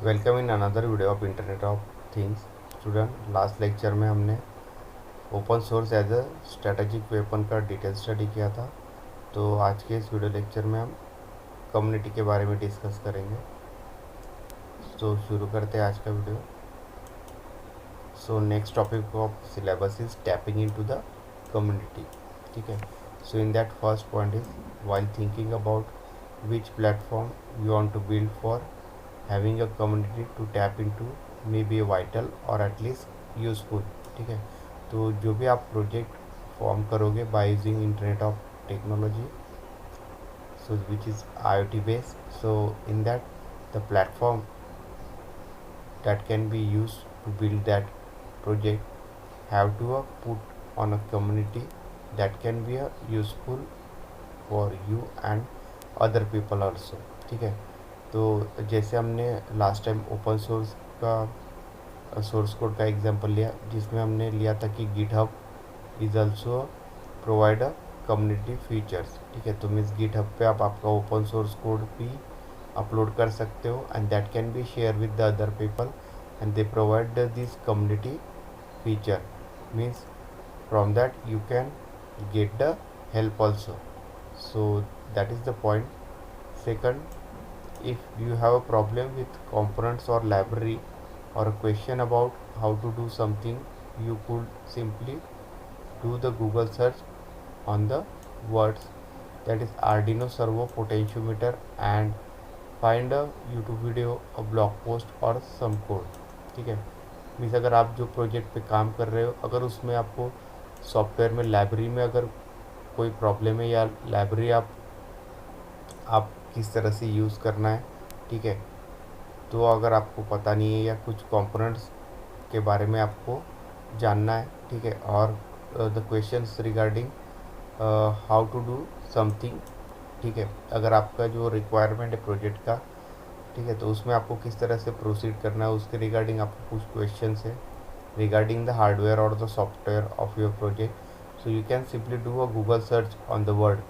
Welcome in another video of internet of things. Student, last lecture में हमने open source as a strategic weapon का detail study किया था। तो आज के इस वीडियो लेक्चर में हम कम्युनिटी के बारे में डिस्कस करेंगे। तो शुरू करते हैं आज का video. So next topic of syllabus is tapping into the community. ठीक है। So in that first point is while thinking about which platform you want to build for having a community to tap into may be vital or at least useful। ठीक है। तो जो भी आप project form करोगे by using internet of technology, so which is IoT based, so in that the platform that can be used to build that project have to put on a community that can be useful for you and other people also। ठीक है। तो जैसे हमने last time open source का source code का example लिया, जिसमें हमने लिया था कि GitHub is also provide a community features. ठीक है। तो मीन्स गिटहब पे आप आपका ओपन सोर्स कोड भी अपलोड कर सकते हो and that can be share with the other people and they provide this community feature. Means from that you can get the help also। So that is the point। Second, if you have a problem with components or library or a question about how to do something, you could simply do the Google search on the words that is Arduino servo potentiometer and find a YouTube video, a blog post or some code। ठीक है। Means अगर आप जो project पे काम कर रहे हो, अगर उसमें आपको सॉफ्टवेयर में लाइब्रेरी में अगर कोई प्रॉब्लम है या लाइब्रेरी आप किस तरह से यूज़ करना है, ठीक है, तो अगर आपको पता नहीं है या कुछ कंपोनेंट्स के बारे में आपको जानना है, ठीक है, और the questions regarding how to do something, ठीक है, अगर आपका जो रिक्वायरमेंट है प्रोजेक्ट का, ठीक है, तो उसमें आपको किस तरह से प्रोसीड करना है उसके रिगार्डिंग आपको कुछ क्वेश्चंस है regarding the hardware or the software of your project, so you can simply do a Google search on the word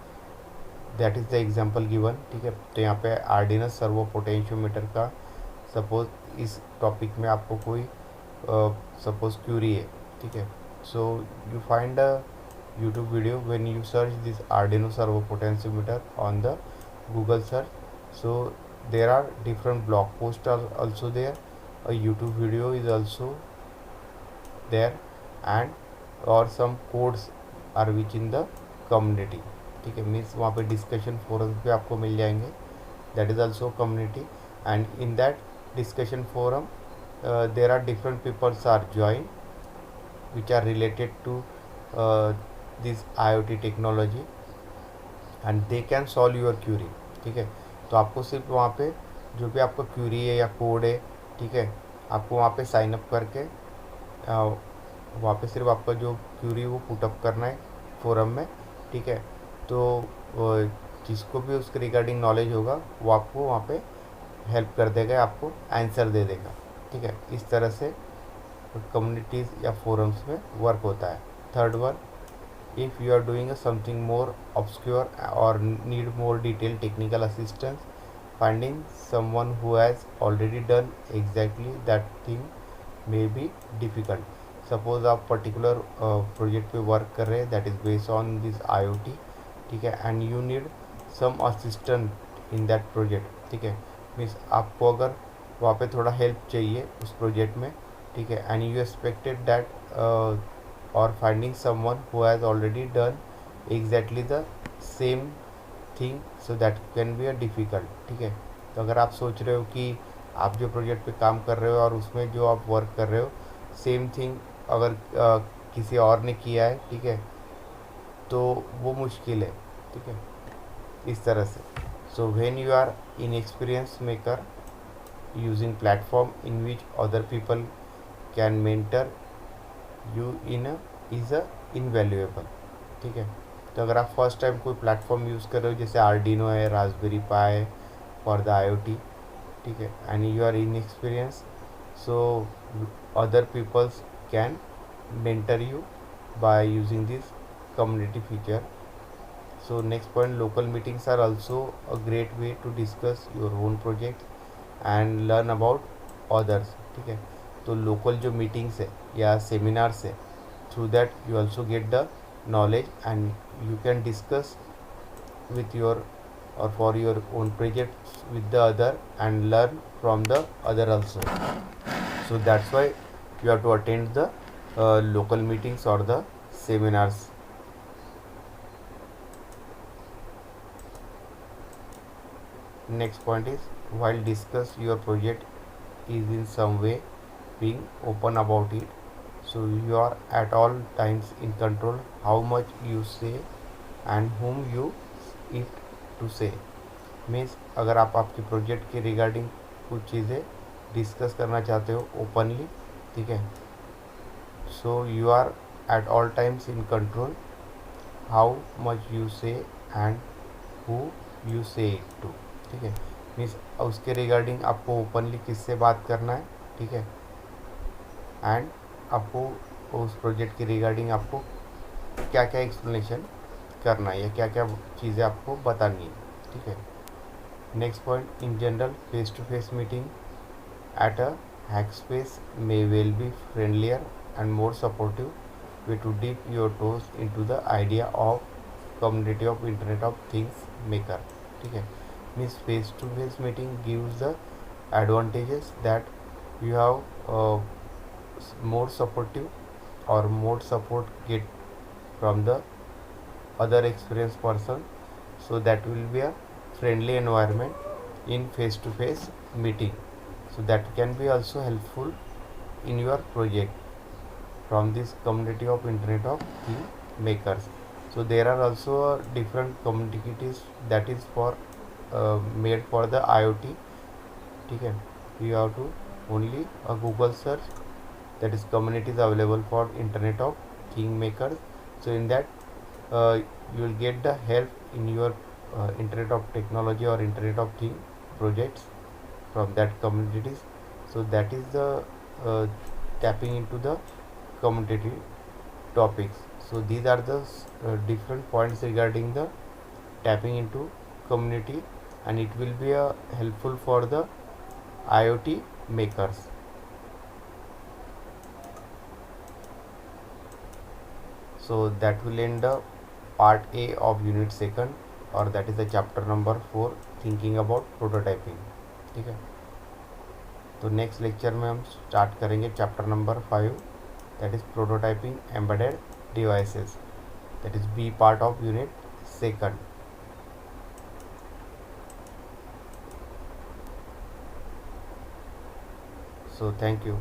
that is the example given। ठीक है। तो यहाँ पे Arduino सर्वो पोटेंशियोमीटर का सपोज इस टॉपिक में आपको कोई सपोज क्यूरी है, ठीक है, so you find a YouTube video when you search this Arduino servo potentiometer on the Google search, so there are different blog posts are also there, a YouTube video is also there and or some codes are which in the community। ठीक है। Means वहाँ पे discussion forum पे आपको मिल जाएंगे, that is also community and in that discussion forum there are different peoples are join which are related to this IoT technology and they can solve your query. ठीक है। तो आपको सिर्फ वहाँ पे जो भी आपका क्यूरी है या कोड है, ठीक है, आपको वहाँ पे साइन अप करके वहाँ पे सिर्फ आपका जो क्यूरी वो पुटअप करना है फोरम में। ठीक है। तो जिसको भी उसके रिगार्डिंग नॉलेज होगा वो आपको वहाँ पे हेल्प कर देगा, आपको आंसर दे देगा। ठीक है। इस तरह से कम्युनिटीज़ या फोरम्स में वर्क होता है। Third one, if you are doing something more obscure or need more detail technical assistance, finding someone who has already done exactly that thing may be difficult. Suppose आप particular project पे work कर रहे हैं that is based on this IoT, ठीक है, and you need some assistant in that project. ठीक है। Means आपको अगर वहाँ पे थोड़ा हेल्प चाहिए उस प्रोजेक्ट में, ठीक है, एंड यू एक्सपेक्टेड दैट और finding someone who has already done exactly the same thing, so that can be a difficult. ठीक है। तो अगर आप सोच रहे हो कि आप जो प्रोजेक्ट पे काम कर रहे हो और उसमें जो आप वर्क कर रहे हो सेम थिंग अगर किसी और ने किया है, ठीक है, तो वो मुश्किल है। ठीक है। इस तरह से so when you are in experience maker using platform in which other people can mentor you in is a invaluable. ठीक है। तो अगर आप फर्स्ट टाइम कोई प्लेटफॉर्म यूज़ कर रहे हो जैसे आर्डिनो है, Raspberry Pi for the IoT, ठीक है, and you are in experience, so other peoples can mentor you by using this community feature। So next point, local meetings are also a great way to discuss your own project and learn about others, ठीक है। तो local जो meetings है या seminars है, through that you also get the knowledge and you can discuss with your or for your own projects with the other and learn from the other also. So that's why you have to attend the local meetings or the seminars. Next point is, while discuss your project is in some way being open about it, so you are at all times in control how much you say and whom you it to say. Means अगर आप आपके project के regarding कुछ चीज़ें discuss करना चाहते हो openly, ठीक है, so you are at all times in control how much you say and who you say it to, ठीक है। मीन्स उसके रिगार्डिंग आपको ओपनली किससे बात करना है, ठीक है, एंड आपको उस प्रोजेक्ट के रिगार्डिंग आपको क्या क्या एक्सप्लेनेशन करना है या क्या क्या चीज़ें आपको बतानी है, ठीक है। Next point, in general face to face meeting at a hackspace may well be friendlier and more supportive way to dip your toes into the idea of community of internet of things maker, ठीक है। Means face to face meeting gives the advantages that you have more supportive or more support get from the other experienced person, so that will be a friendly environment in face to face meeting, so that can be also helpful in your project from this community of internet of thing makers. So there are also different communities that is for made for the IoT, ठीक है। you have to only a Google search, that is communities available for internet of thing makers. So in that you will get the help in your internet of technology or internet of thing projects from that communities. So that is the tapping into the community topics. So these are the different points regarding the tapping into community, and it will be helpful for the IoT makers. So that will end the part A of unit second, और that is the chapter number 4, thinking about prototyping, ठीक है। तो next lecture में हम start करेंगे chapter number 5, that is prototyping embedded devices, that is be part of unit second. So thank you.